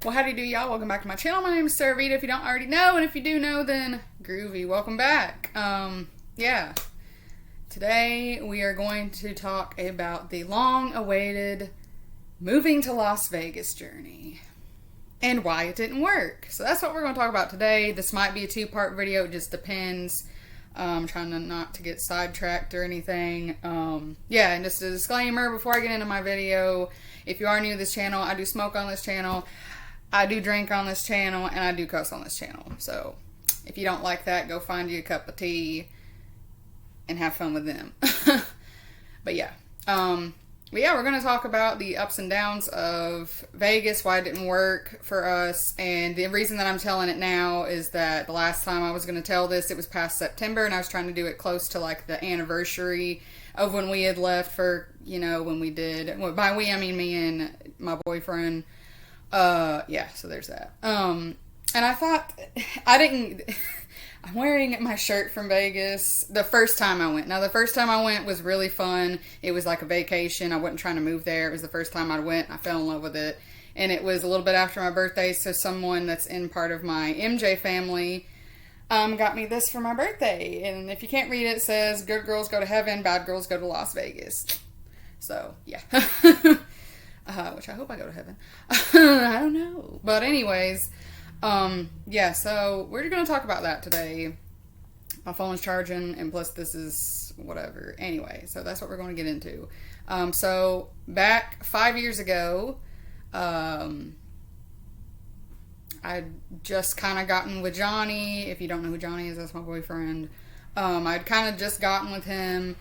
Well, how do you do, y'all? Welcome back to my channel. My name is Sarah Vita, if you don't already know, and if you do know, then groovy. Welcome back. Yeah. Today, we are going to talk about the long-awaited moving to Las Vegas journey and why it didn't work. So that's what we're going to talk about today. This might be a two-part video. It just depends. I'm trying not to get sidetracked or anything. Yeah, and just a disclaimer before I get into my video. If you are new to this channel, I do smoke on this channel. I do drink on this channel, and I do cuss on this channel. So, if you don't like that, go find you a cup of tea and have fun with them. But yeah. We're going to talk about the ups and downs of Vegas, why it didn't work for us, and the reason that I'm telling it now is that the last time I was going to tell this, it was past September, and I was trying to do it close to, like, the anniversary of when we had left for, you know, when we did, well, by we, I mean me and my boyfriend. Yeah, so there's that. And I thought, I'm wearing my shirt from Vegas the first time I went. Now, the first time I went was really fun. It was like a vacation. I wasn't trying to move there. It was the first time I went. I fell in love with it. And it was a little bit after my birthday, so someone that's in part of my MJ family got me this for my birthday. And if you can't read it, it says, good girls go to heaven, bad girls go to Las Vegas. So, yeah. Which I hope I go to heaven. I don't know. But anyways, yeah, so we're going to talk about that today. My phone's charging, and plus this is whatever. Anyway, so that's what we're going to get into. So back 5 years ago, I'd just kind of gotten with Johnny. If you don't know who Johnny is, that's my boyfriend. I'd kind of just gotten with him.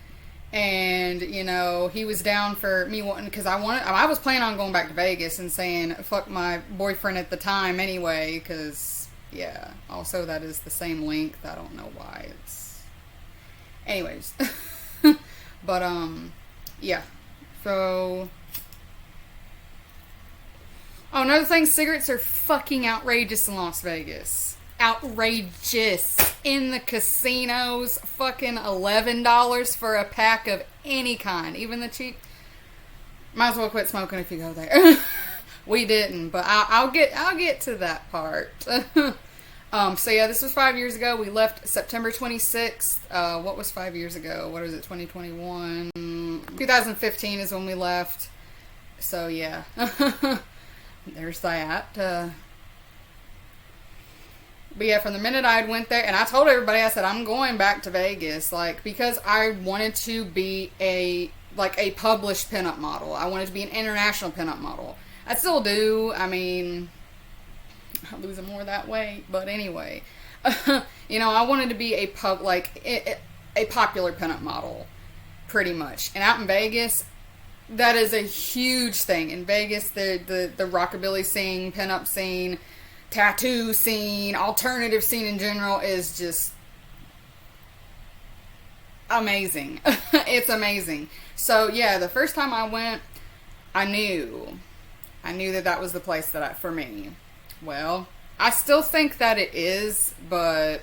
And, you know, he was down for me wanting, because I was planning on going back to Vegas and saying, fuck my boyfriend at the time anyway, because, yeah, also that is the same length. I don't know why it's, anyways, but, yeah, so, oh, another thing, cigarettes are fucking outrageous in Las Vegas. Outrageous. In the casinos, fucking $11 for a pack of any kind, even the cheap. Might as well quit smoking if you go there. We didn't, but I'll get to that part. So yeah, this was 5 years ago. We left September 26th. What was 5 years ago? What is it? 2021. 2015 is when we left. So yeah, there's that. But yeah, from the minute I went there, and I told everybody, I said, I'm going back to Vegas, like, because I wanted to be a published pinup model. I wanted to be an international pinup model. I still do. I mean, I'm losing more that way, but anyway. You know, I wanted to be a popular pinup model, pretty much. And out in Vegas, that is a huge thing. In Vegas, the rockabilly scene, pinup scene, tattoo scene, alternative scene in general is just amazing. It's amazing. So yeah, the first time I went, I knew that was the place for me. Well, I still think that it is, but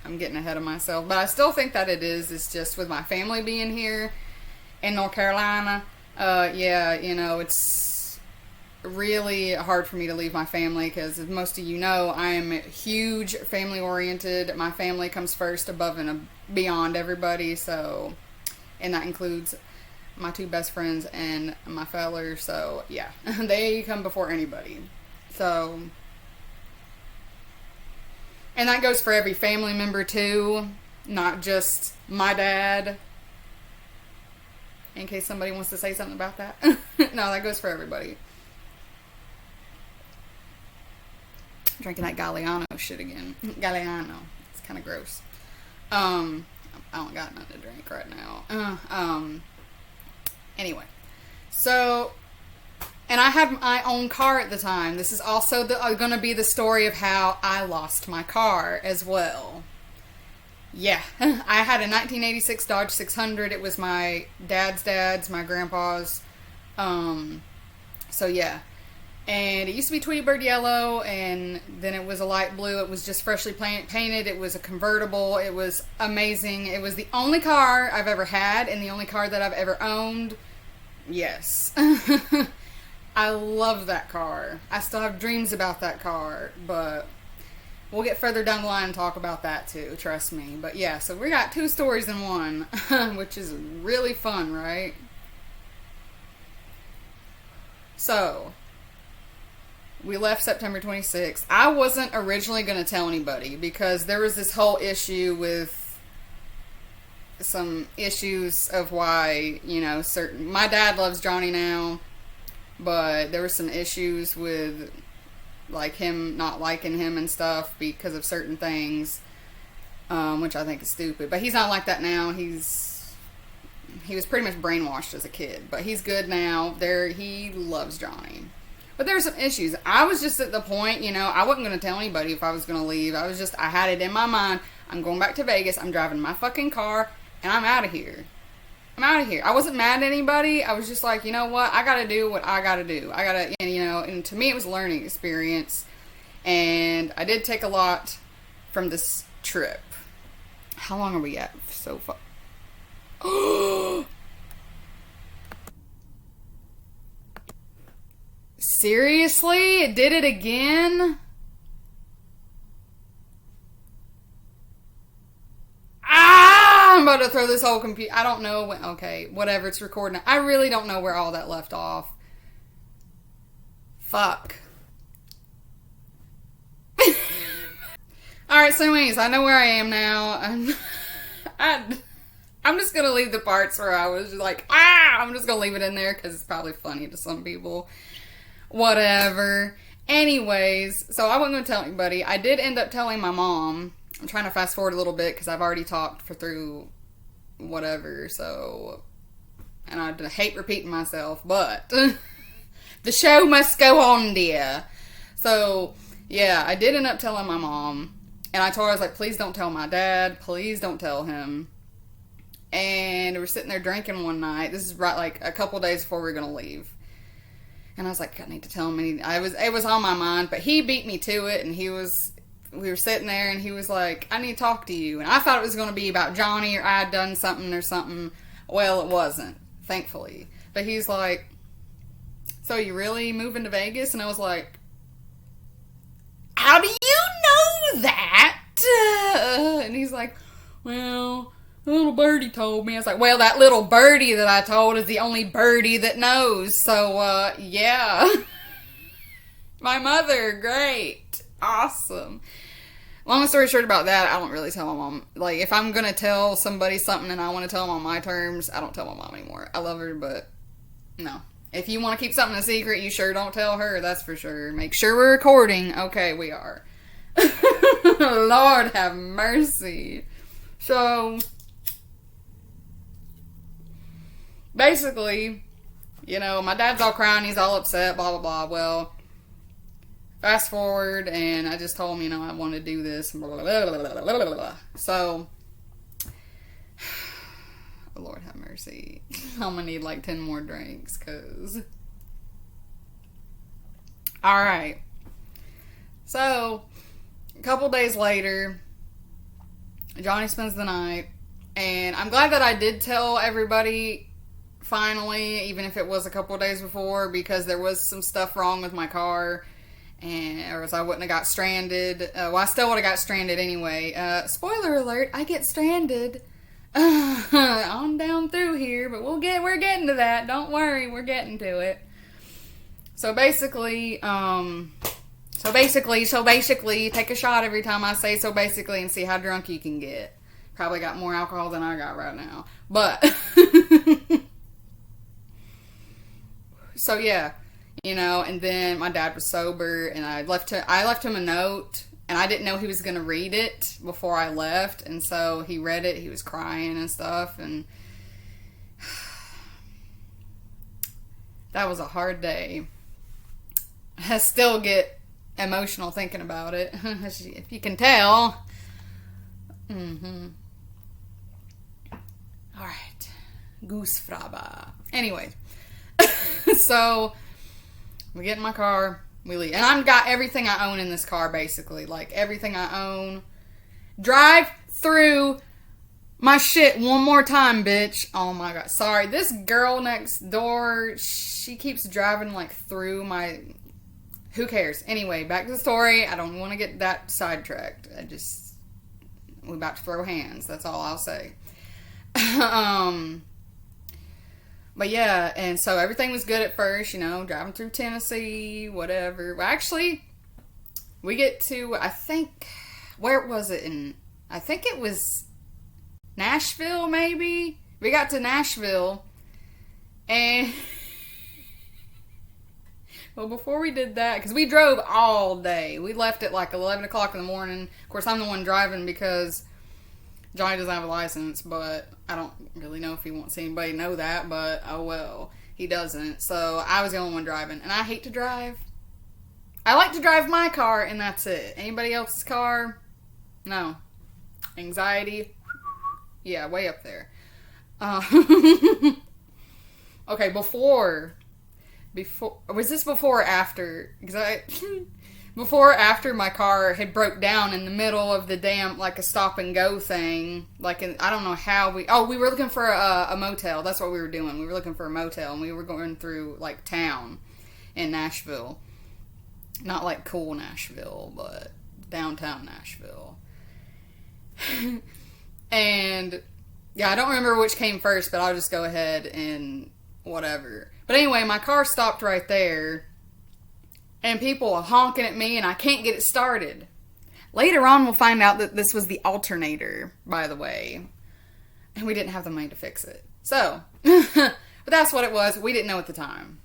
I'm getting ahead of myself. But I still think that it is. It's just with my family being here in North Carolina. Yeah, you know, it's really hard for me to leave my family because, as most of you know, I am huge family oriented. My family comes first, above and beyond everybody. So, and that includes my two best friends and my fellers. So yeah, they come before anybody. So, and that goes for every family member too, not just my dad. In case somebody wants to say something about that. No, that goes for everybody. Drinking that Galliano shit again. Galliano. It's kind of gross. I don't got nothing to drink right now. Anyway. So, and I had my own car at the time. This is also going to be the story of how I lost my car as well. Yeah. I had a 1986 Dodge 600. It was my dad's, my grandpa's. So yeah. And it used to be Tweety Bird yellow, and then it was a light blue. It was just freshly painted. It was a convertible. It was amazing. It was the only car I've ever had, and the only car that I've ever owned. Yes. I love that car. I still have dreams about that car, but we'll get further down the line and talk about that too, trust me. But yeah, so we got 2 stories in one, which is really fun, right? So, we left September 26th. I wasn't originally going to tell anybody because there was this whole issue with some issues of why, my dad loves Johnny now, but there were some issues with like him not liking him and stuff because of certain things, which I think is stupid. But he's not like that now. He was pretty much brainwashed as a kid, but he's good now. He loves Johnny. But there were some issues. I was just at the point, I wasn't going to tell anybody if I was going to leave. I had it in my mind. I'm going back to Vegas. I'm driving my fucking car, and I'm out of here. I wasn't mad at anybody. I was just like, you know what? I got to do what I got to do. And to me it was a learning experience. And I did take a lot from this trip. How long are we at so far? Seriously? It did it again? I'm about to throw this whole computer. I don't know when. Okay, whatever. It's recording. I really don't know where all that left off. Fuck. Alright, so anyways, I know where I am now. I'm just gonna leave the parts where I was just like, I'm just gonna leave it in there because it's probably funny to some people. Whatever. Anyways, so I wasn't gonna tell anybody. I did end up telling my mom. I'm trying to fast forward a little bit because I've already talked through whatever, so, and I hate repeating myself, but the show must go on, dear. So, yeah, I did end up telling my mom, and I told her, I was like, please don't tell my dad, please don't tell him. And we were sitting there drinking one night. This is right, like, a couple days before we were going to leave. And I was like, I need to tell him. It was on my mind, but he beat me to it, and we were sitting there, and he was like, I need to talk to you. And I thought it was going to be about Johnny, or I had done something or something. Well, it wasn't, thankfully. But he's like, so you really moving to Vegas? And I was like, how do you know that? And he's like, well, the little birdie told me. I was like, well, that little birdie that I told is the only birdie that knows. So, yeah. My mother, great. Awesome. Long story short about that, I don't really tell my mom. Like, if I'm going to tell somebody something and I want to tell them on my terms, I don't tell my mom anymore. I love her, but no. If you want to keep something a secret, you sure don't tell her, that's for sure. Make sure we're recording. Okay, we are. Lord have mercy. So, basically, my dad's all crying, he's all upset, blah, blah, blah. Well, fast forward, and I just told him, I want to do this, blah, blah, blah, blah, blah, blah, blah. So, Lord have mercy. I'm gonna need like 10 more drinks, cause... Alright. So, a couple days later, Johnny spends the night, and I'm glad that I did tell everybody finally, even if it was a couple days before, because there was some stuff wrong with my car, or else I wouldn't have got stranded. Well, I still would have got stranded anyway. Spoiler alert, I get stranded on down through here, but we're getting to that. Don't worry, we're getting to it. So basically, take a shot every time I say so basically and see how drunk you can get. Probably got more alcohol than I got right now. But, so yeah, and then my dad was sober, and I left him a note, and I didn't know he was going to read it before I left, and so he read it. He was crying and stuff, and that was a hard day. I still get emotional thinking about it, if you can tell. Alright. Goosefraba. Anyway. So, we get in my car, we leave. And I've got everything I own in this car, basically. Like, everything I own. Drive through my shit one more time, bitch. Oh my god. Sorry. This girl next door, she keeps driving like through my... Who cares? Anyway, back to the story. I don't want to get that sidetracked. We're about to throw hands. That's all I'll say. But yeah, and so everything was good at first, driving through Tennessee, whatever. Well, actually, we get to, where was it? I think it was Nashville, maybe? We got to Nashville, and, well, before we did that, because we drove all day. We left at like 11 o'clock in the morning. Of course, I'm the one driving because Johnny doesn't have a license, but I don't really know if he wants anybody to know that, but oh well, he doesn't. So I was the only one driving, and I hate to drive. I like to drive my car, and that's it. Anybody else's car? No. Anxiety? Yeah, way up there. Okay, before, was this before or after? Before or after my car had broke down in the middle of the damn, like a stop and go thing. I don't know how we were looking for a motel. That's what we were doing. We were looking for a motel, and we were going through, like, town in Nashville. Not, like, cool Nashville, but downtown Nashville. And, yeah, I don't remember which came first, but I'll just go ahead and whatever. But anyway, my car stopped right there. And people are honking at me, and I can't get it started. Later on, we'll find out that this was the alternator, by the way. And we didn't have the money to fix it. So, but that's what it was. We didn't know at the time.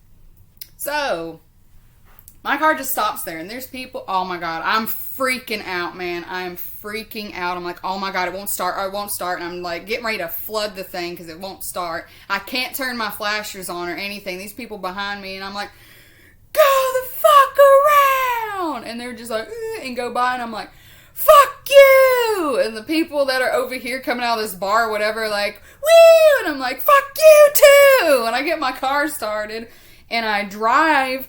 So, my car just stops there, and there's people. Oh my god, I'm freaking out, man. I'm freaking out. I'm like, oh my god, it won't start. It won't start. And I'm like getting ready to flood the thing because it won't start. I can't turn my flashers on or anything. These people behind me, and I'm like, go the fuck around! And they're just like, and go by, and I'm like, fuck you! And the people that are over here coming out of this bar or whatever are like, woo! And I'm like, fuck you too! And I get my car started, and I drive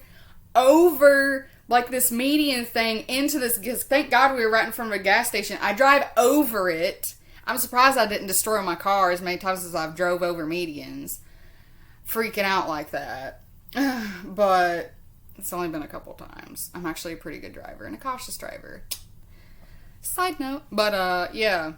over, like, this median thing into this, because thank God we were right in front of a gas station. I drive over it. I'm surprised I didn't destroy my car as many times as I've drove over medians. Freaking out like that. But it's only been a couple times. I'm actually a pretty good driver and a cautious driver. Side note. But, yeah.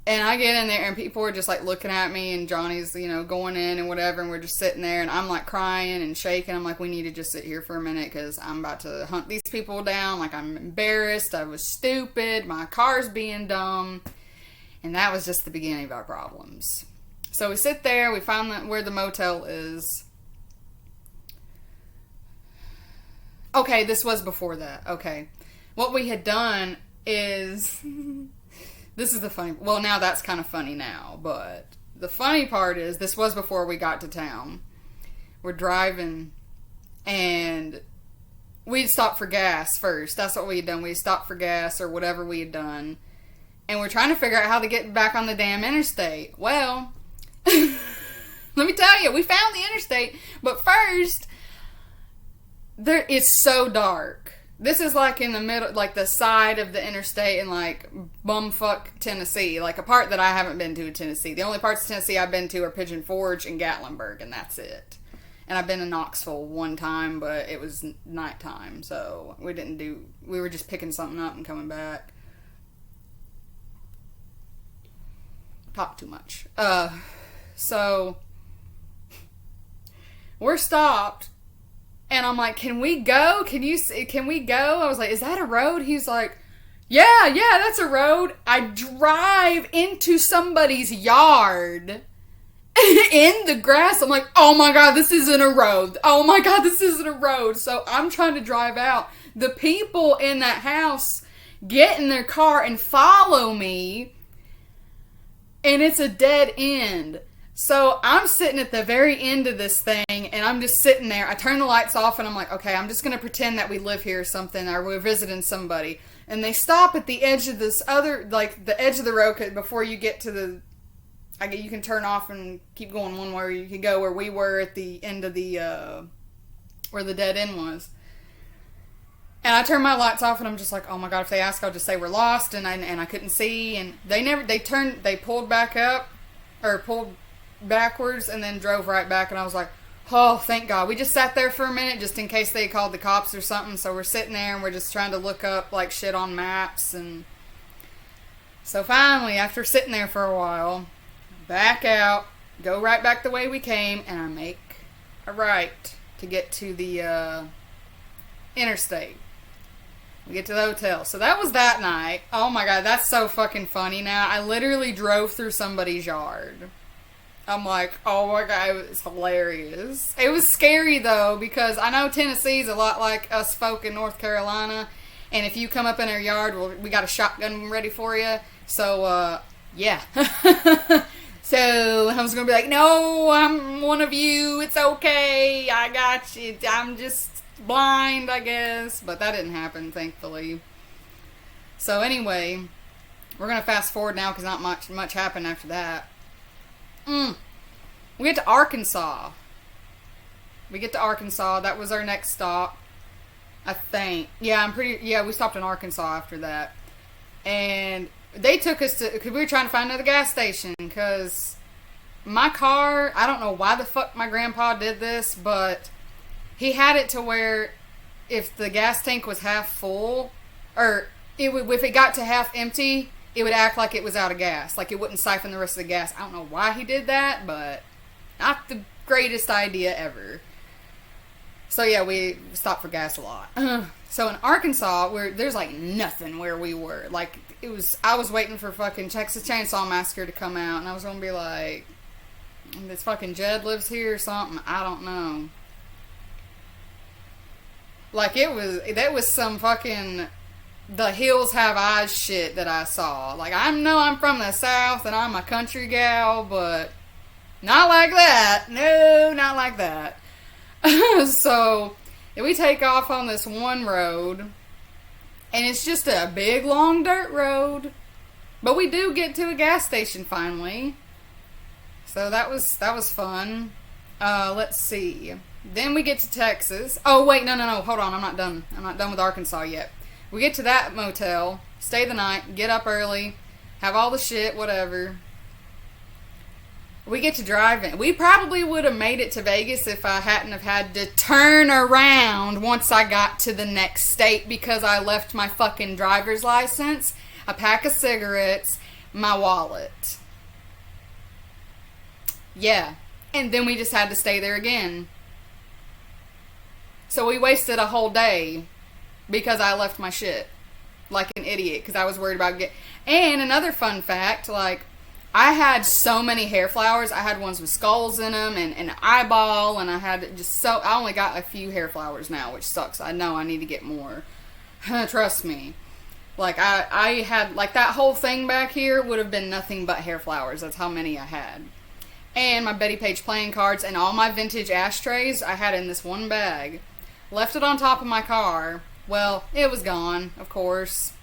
And I get in there and people are just, like, looking at me, and Johnny's, going in and whatever, and we're just sitting there, and I'm, like, crying and shaking. I'm like, we need to just sit here for a minute because I'm about to hunt these people down. Like, I'm embarrassed. I was stupid. My car's being dumb. And that was just the beginning of our problems. So we sit there. We find where the motel is. Okay, this was before that. Okay. What we had done is... This is the funny... Well, now that's kind of funny now, but... The funny part is, this was before we got to town. We're driving, and... We'd stopped for gas first. That's what we had done. We had stopped for gas, or whatever we had done. And we're trying to figure out how to get back on the damn interstate. Well... let me tell you, we found the interstate, but first... It's so dark. This is like in the middle, like the side of the interstate in like bumfuck Tennessee, like a part that I haven't been to in Tennessee. The only parts of Tennessee I've been to are Pigeon Forge and Gatlinburg, and that's it. And I've been in Knoxville one time, but it was nighttime, so we were just picking something up and coming back. Talk too much. So we're stopped. And I'm like, can we go? Can we go? I was like, is that a road? He's like, yeah, that's a road. I drive into somebody's yard in the grass. I'm like, oh my god, this isn't a road. Oh my god, this isn't a road. So I'm trying to drive out. The people in that house get in their car and follow me. And it's a dead end. So I'm sitting at the very end of this thing, and I'm just sitting there. I turn the lights off, and I'm like, okay, I'm just going to pretend that we live here or something, or we're visiting somebody. And they stop at the edge of this other, like, the edge of the road before you get to the, you can turn off and keep going one way, or you can go where we were at the end of the, where the dead end was. And I turned my lights off, and I'm just like, oh my god, if they ask, I'll just say we're lost, and I couldn't see, and they pulled back up, or pulled backwards, and then drove right back, and I was like, oh, thank God. We just sat there for a minute, just in case they called the cops or something, so we're sitting there, and we're just trying to look up, like, shit on maps, and so finally, after sitting there for a while, back out, go right back the way we came, and I make a right to get to the interstate. We get to the hotel. So that was that night. Oh my god, that's so fucking funny now. I literally drove through somebody's yard. I'm like, oh my god, it was hilarious. It was scary though, because I know Tennessee's a lot like us folk in North Carolina, and if you come up in our yard, well, we got a shotgun ready for you. So, yeah. So I was gonna be like, no, I'm one of you. It's okay. I got you. I'm just blind, I guess. But that didn't happen, thankfully. So anyway, we're gonna fast forward now because not much happened after that. We get to Arkansas. That was our next stop, I think. Yeah, we stopped in Arkansas after that. And they took us to, because we were trying to find another gas station, because my car, I don't know why the fuck my grandpa did this, but he had it to where if the gas tank was half full, or if it got to half empty, it would act like it was out of gas. Like it wouldn't siphon the rest of the gas. I don't know why he did that, but not the greatest idea ever. So yeah, we stopped for gas a lot. So in Arkansas, there's like nothing where we were. Like I was waiting for fucking Texas Chainsaw Massacre to come out, and I was gonna be like, this fucking Jed lives here or something. I don't know. Like that was some fucking The Hills Have Eyes shit that I saw. Like I know I'm from the South and I'm a country gal, but not like that. No, not like that. So we take off on this one road, and it's just a big long dirt road, but we do get to a gas station finally. So that was fun. Let's see. Then we get to Texas. Oh wait, no, hold on, I'm not done with Arkansas yet. We get to that motel, stay the night, get up early, have all the shit, whatever. We get to driving. We probably would have made it to Vegas if I hadn't have had to turn around once I got to the next state, because I left my fucking driver's license, a pack of cigarettes, my wallet. Yeah. And then we just had to stay there again. So we wasted a whole day because I left my shit like an idiot because I was worried about And another fun fact, like, I had so many hair flowers. I had ones with skulls in them and an eyeball, and I had I only got a few hair flowers now, which sucks. I know I need to get more. Trust me. Like, I had, like, that whole thing back here would have been nothing but hair flowers. That's how many I had. And my Betty Page playing cards and all my vintage ashtrays I had in this one bag. Left it on top of my car. Well, it was gone, of course.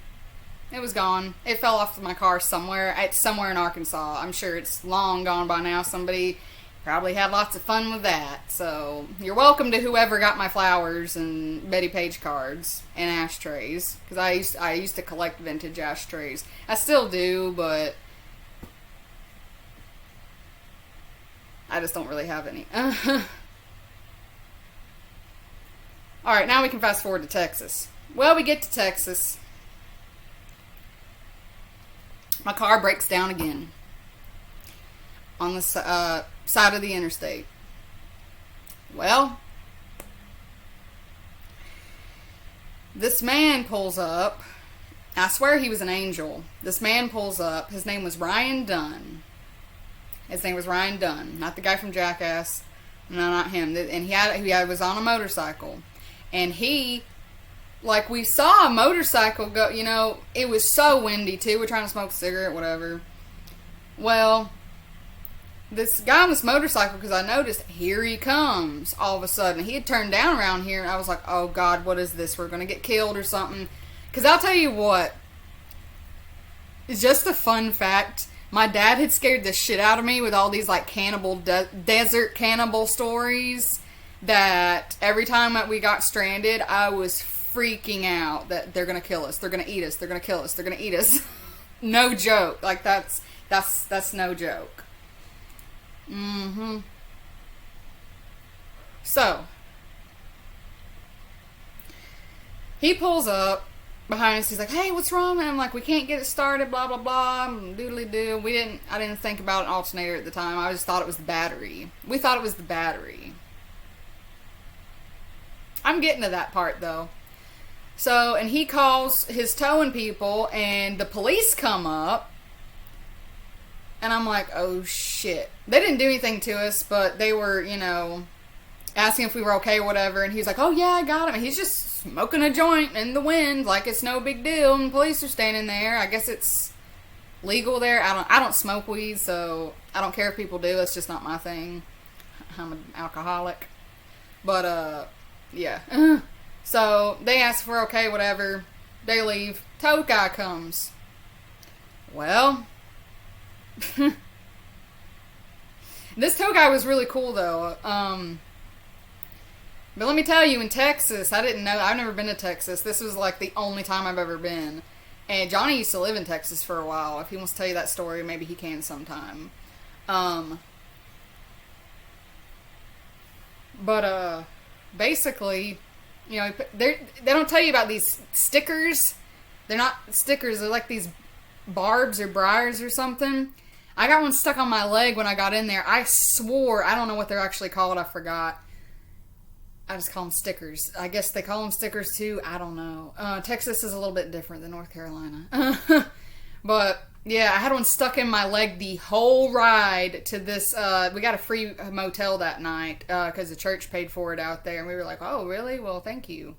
It was gone. It fell off of my car somewhere. It's somewhere in Arkansas. I'm sure it's long gone by now. Somebody probably had lots of fun with that. So, you're welcome to whoever got my flowers and Betty Page cards and ashtrays. Because I used to collect vintage ashtrays. I still do, but I just don't really have any. Alright, now we can fast forward to Texas. Well, we get to Texas. My car breaks down again on the side of the interstate. Well, this man pulls up. I swear he was an angel. This man pulls up. His name was Ryan Dunn. Not the guy from Jackass. No, not him. And he was on a motorcycle. And like, we saw a motorcycle go, it was so windy, too. We're trying to smoke a cigarette, whatever. Well, this guy on this motorcycle, because I noticed, here he comes, all of a sudden. He had turned down around here, and I was like, oh, God, what is this? We're going to get killed or something. Because I'll tell you what, it's just a fun fact. My dad had scared the shit out of me with all these, like, desert cannibal stories, that every time that we got stranded, I was freaking out that they're gonna kill us, they're gonna eat us, they're gonna kill us, they're gonna eat us. No joke. Like, that's no joke. So, he pulls up behind us. He's like, hey, what's wrong? And I'm like, we can't get it started, blah, blah, blah, doodly doo. I didn't think about an alternator at the time. I just thought it was the battery. We thought it was the battery. I'm getting to that part, though. So, and he calls his towing people, and the police come up. And I'm like, oh, shit. They didn't do anything to us, but they were, asking if we were okay or whatever. And he's like, oh, yeah, I got him. And he's just smoking a joint in the wind like it's no big deal. And police are standing there. I guess it's legal there. I don't smoke weed, so I don't care if people do. It's just not my thing. I'm an alcoholic. But, yeah. So, they ask if we're okay, whatever. They leave. Tow guy comes. Well, this tow guy was really cool, though. But let me tell you, in Texas, I didn't know. I've never been to Texas. This was like the only time I've ever been. And Johnny used to live in Texas for a while. If he wants to tell you that story, maybe he can sometime. But basically, they don't tell you about these stickers. They're not stickers. They're like these barbs or briars or something. I got one stuck on my leg when I got in there. I swore, I don't know what they're actually called. I forgot. I just call them stickers. I guess they call them stickers too. I don't know. Texas is a little bit different than North Carolina. But yeah, I had one stuck in my leg the whole ride to this. We got a free motel that night because the church paid for it out there. And we were like, oh, really? Well, thank you.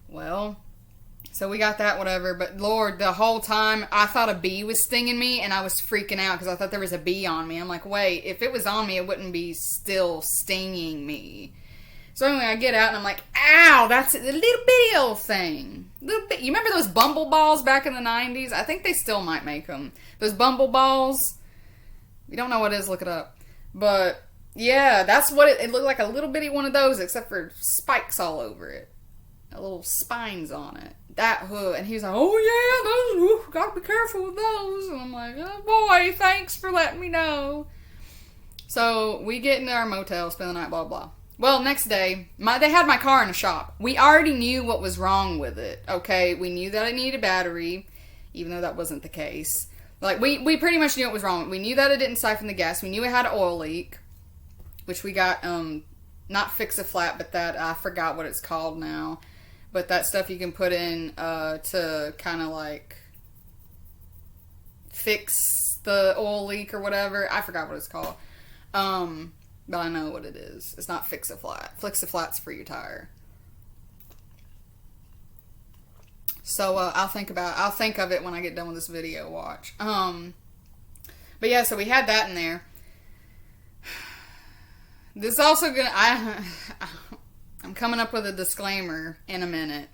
Well, so we got that, whatever. But Lord, the whole time I thought a bee was stinging me, and I was freaking out because I thought there was a bee on me. I'm like, wait, if it was on me, it wouldn't be still stinging me. So anyway, I get out and I'm like, ow, that's a little bitty old thing. Little bit. You remember those bumble balls back in the 90s? I think they still might make them. Those bumble balls. If you don't know what it is, look it up. But yeah, that's what it looked like, a little bitty one of those, except for spikes all over it. Little spines on it. And he was like, oh yeah, those, gotta be careful with those. And I'm like, oh boy, thanks for letting me know. So we get into our motel, spend the night, blah, blah. Well, next day, they had my car in a shop. We already knew what was wrong with it, okay? We knew that it needed a battery, even though that wasn't the case. Like, we pretty much knew it was wrong. We knew that it didn't siphon the gas. We knew it had an oil leak, which we got, not Fix-A-Flat, but that, I forgot what it's called now. But that stuff you can put in to kind of, like, fix the oil leak or whatever. I forgot what it's called. But I know what it is. It's not Fix-A-Flat. Fix-A-Flat's for your tire. So I'll think of it when I get done with this video. Watch. But yeah, so we had that in there. This is also gonna. I'm coming up with a disclaimer in a minute.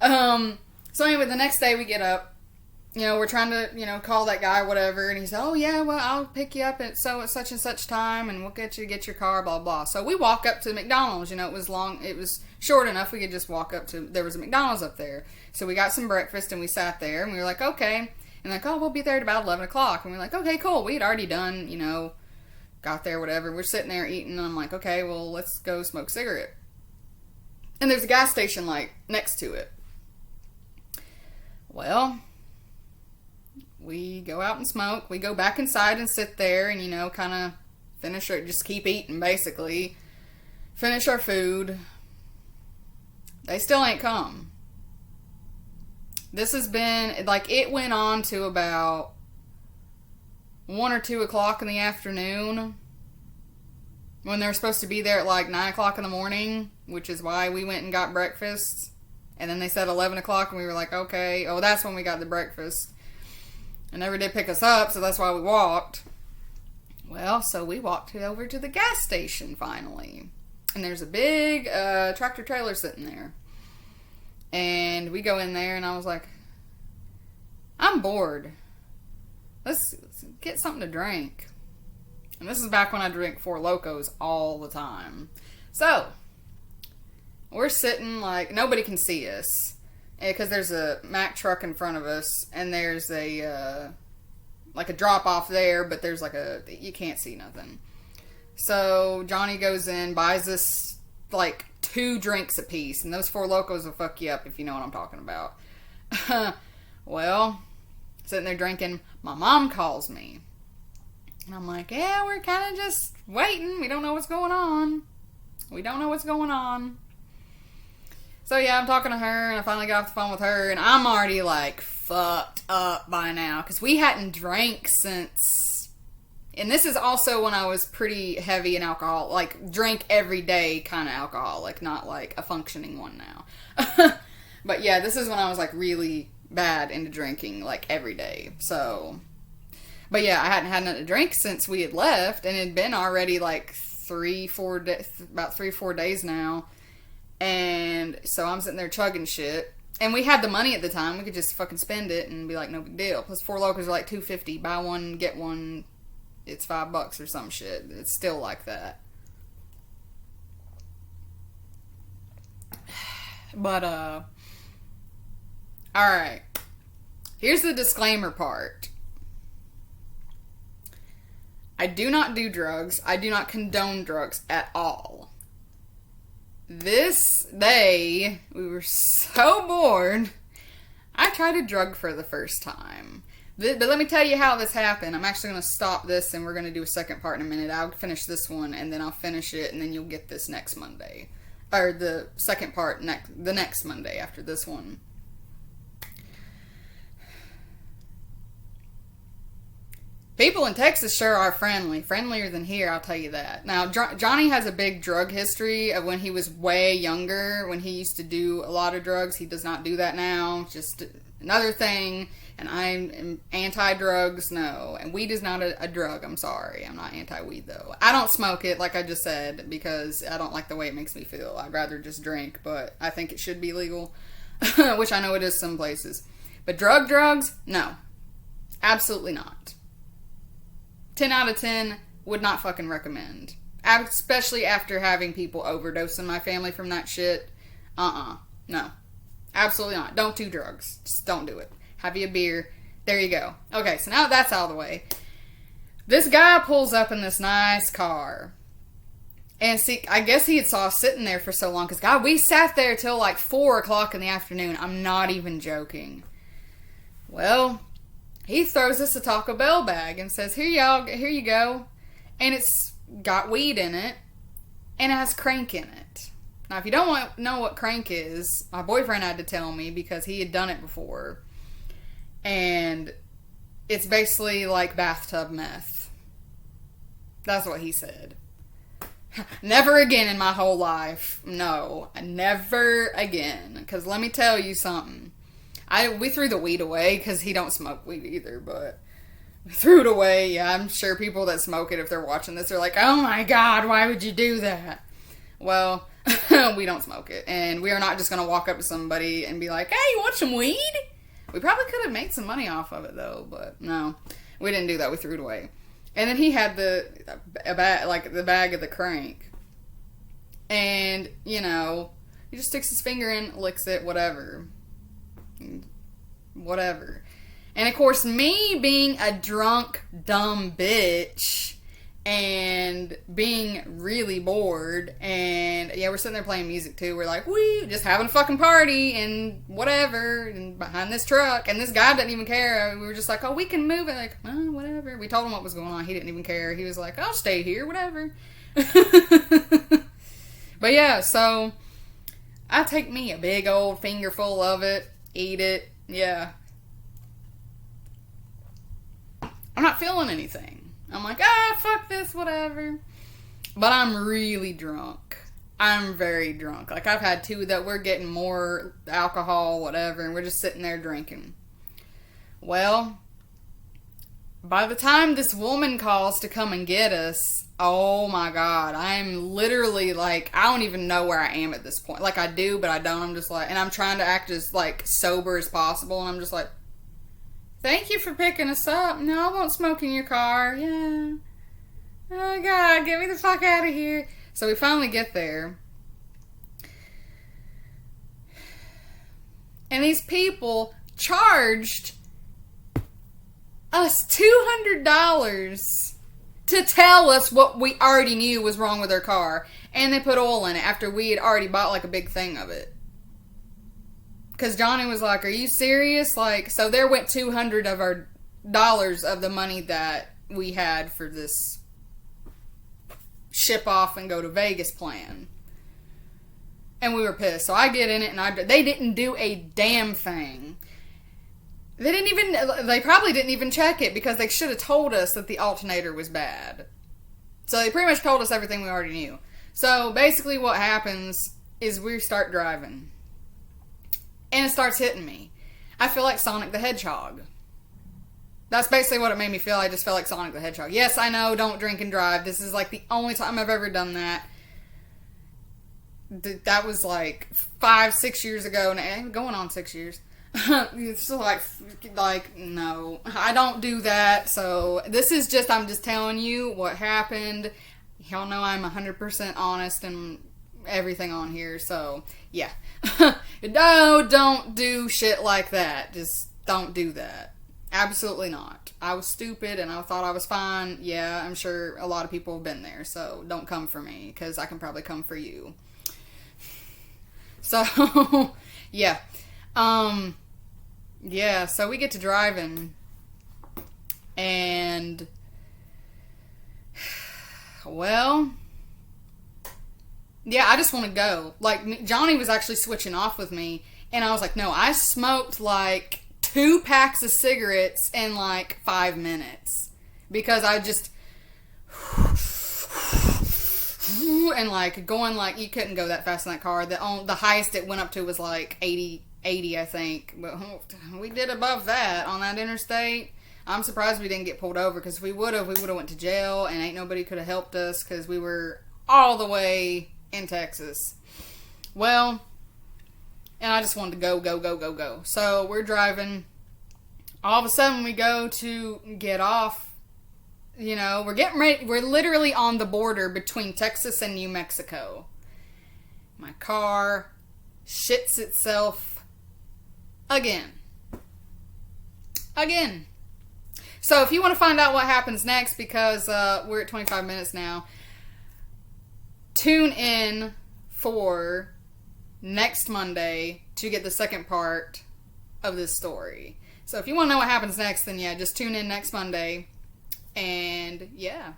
So anyway, the next day we get up. We're trying to, call that guy or whatever. And he said, oh, yeah, well, I'll pick you up at such and such time, and we'll get your car, blah, blah. So we walk up to McDonald's. It was short enough. We could just walk up to, there was a McDonald's up there. So we got some breakfast, and we sat there, and we were like, okay. And like, oh, we'll be there at about 11 o'clock. And we were like, okay, cool. We had already done, got there, whatever. We're sitting there eating, and I'm like, okay, well, let's go smoke a cigarette. And there's a gas station, like, next to it. Well, we go out and smoke. We go back inside and sit there and, kind of just keep eating, basically. Finish our food. They still ain't come. This has been, like, it went on to about 1 or 2 o'clock in the afternoon when they were supposed to be there at, like, 9 o'clock in the morning, which is why we went and got breakfast. And then they said 11 o'clock, and we were like, okay. Oh, that's when we got the breakfast. And never did pick us up, so that's why we walked. Well, so we walked over to the gas station, finally. And there's a big tractor trailer sitting there. And we go in there, and I was like, I'm bored. Let's get something to drink. And this is back when I drank Four Locos all the time. So, we're sitting, like, nobody can see us. Because there's a Mack truck in front of us, and there's a, like a drop off there, but there's like you can't see nothing. So Johnny goes in, buys us like 2 drinks apiece, and those Four Locos will fuck you up if you know what I'm talking about. Well, sitting there drinking, my mom calls me. And I'm like, yeah, we're kind of just waiting. We don't know what's going on. So yeah, I'm talking to her, and I finally got off the phone with her, and I'm already like fucked up by now, because we hadn't drank since, and this is also when I was pretty heavy in alcohol, like drink every day kind of alcoholic, not like a functioning one now. But yeah, this is when I was like really bad into drinking like every day. So, but yeah, I hadn't had nothing to drink since we had left, and it had been already like 3-4 days now. And so I'm sitting there chugging shit. And we had the money at the time. We could just fucking spend it and be like, no big deal. Plus Four Locos are like $2.50. Buy one, get one. It's $5 or some shit. It's still like that. But, alright. Here's the disclaimer part. I do not do drugs. I do not condone drugs at all. This day, we were so bored, I tried a drug for the first time. But let me tell you how this happened. I'm actually going to stop this, and we're going to do a second part in a minute. I'll finish this one, and then I'll finish it, and then you'll get this next Monday. Or the second part the next Monday after this one. People in Texas sure are friendly. Friendlier than here, I'll tell you that. Now, Johnny has a big drug history of when he was way younger, when he used to do a lot of drugs. He does not do that now. Just another thing. And I'm anti-drugs, no. And weed is not a drug, I'm sorry. I'm not anti-weed, though. I don't smoke it, like I just said, because I don't like the way it makes me feel. I'd rather just drink, but I think it should be legal. Which I know it is some places. But drugs? No. Absolutely not. 10 out of 10, would not fucking recommend. Especially after having people overdose in my family from that shit. No. Absolutely not. Don't do drugs. Just don't do it. Have you a beer. There you go. Okay, so now that's out of the way. This guy pulls up in this nice car. And see, I guess he had saw us sitting there for so long. Because, God, we sat there till like 4 o'clock in the afternoon. I'm not even joking. Well, he throws us a Taco Bell bag and says, here you go. And it's got weed in it. And it has crank in it. Now, if you don't know what crank is, my boyfriend had to tell me because he had done it before. And it's basically like bathtub meth. That's what he said. Never again in my whole life. No, never again. Because let me tell you something. We threw the weed away because he don't smoke weed either, but we threw it away. Yeah, I'm sure people that smoke it, if they're watching this, are like, oh my God, why would you do that? Well, we don't smoke it, and we are not just going to walk up to somebody and be like, hey, you want some weed? We probably could have made some money off of it, though, but no, we didn't do that. We threw it away. And then he had the bag of the crank, and, you know, he just sticks his finger in, licks it, whatever. And of course, me being a drunk, dumb bitch and being really bored, and yeah, we're sitting there playing music too. We're like, we just having a fucking party and whatever, and behind this truck, and this guy didn't even care. We were just like, oh, we can move it, like, oh, whatever. We told him what was going on. He didn't even care. He was like, I'll stay here, whatever. But yeah, so I take me a big old fingerful of it. Eat it. Yeah. I'm not feeling anything. I'm like, fuck this, whatever. But I'm really drunk. I'm very drunk. Like, I've had 2 that we're getting more alcohol, whatever, and we're just sitting there drinking. Well, by the time this woman calls to come and get us, oh my God, I'm literally like, I don't even know where I am at this point. Like, I do, but I don't. I'm just like, and I'm trying to act as like sober as possible, and I'm just like, thank you for picking us up. No, I won't smoke in your car. Yeah. Oh God, get me the fuck out of here. So we finally get there. And these people charged us $200 to tell us what we already knew was wrong with our car. And they put oil in it after we had already bought like a big thing of it. Because Johnny was like, are you serious? Like, so there went $200 of our dollars of the money that we had for this ship off and go to Vegas plan. And we were pissed. So I get in it and they didn't do a damn thing. They probably didn't even check it because they should have told us that the alternator was bad. So they pretty much told us everything we already knew. So basically what happens is we start driving. And it starts hitting me. I feel like Sonic the Hedgehog. That's basically what it made me feel. I just felt like Sonic the Hedgehog. Yes, I know, don't drink and drive. This is like the only time I've ever done that. That was like 5-6 years ago. And going on 6 years. It's like, no, I don't do that. So this is just, I'm just telling you what happened. Y'all know I'm 100% honest and everything on here. So yeah, no, don't do shit like that. Just don't do that. Absolutely not. I was stupid and I thought I was fine. Yeah, I'm sure a lot of people have been there. So don't come for me because I can probably come for you. So yeah. Yeah, so we get to driving, and, well, yeah, I just want to go. Like, Johnny was actually switching off with me, and I was like, no, I smoked, like, 2 packs of cigarettes in, like, 5 minutes, because I just, and, like, going, like, you couldn't go that fast in that car. The highest it went up to was, like, 80, I think, but we did above that on that interstate. I'm surprised we didn't get pulled over, because if we would have went to jail, and ain't nobody could have helped us, because we were all the way in Texas. Well, and I just wanted to go. So we're driving. All of a sudden, we go to get off. You know, we're getting ready. We're literally on the border between Texas and New Mexico. My car shits itself. Again. So if you want to find out what happens next, because we're at 25 minutes now, tune in for next Monday to get the second part of this story. So if you want to know what happens next, then yeah, just tune in next Monday. And yeah.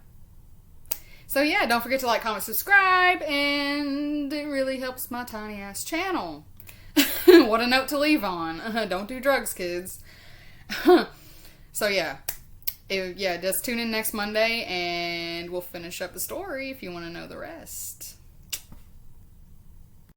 So yeah, don't forget to like, comment, subscribe, and it really helps my tiny ass channel. What a note to leave on. Don't do drugs, kids. So yeah. Just tune in next Monday and we'll finish up the story if you want to know the rest.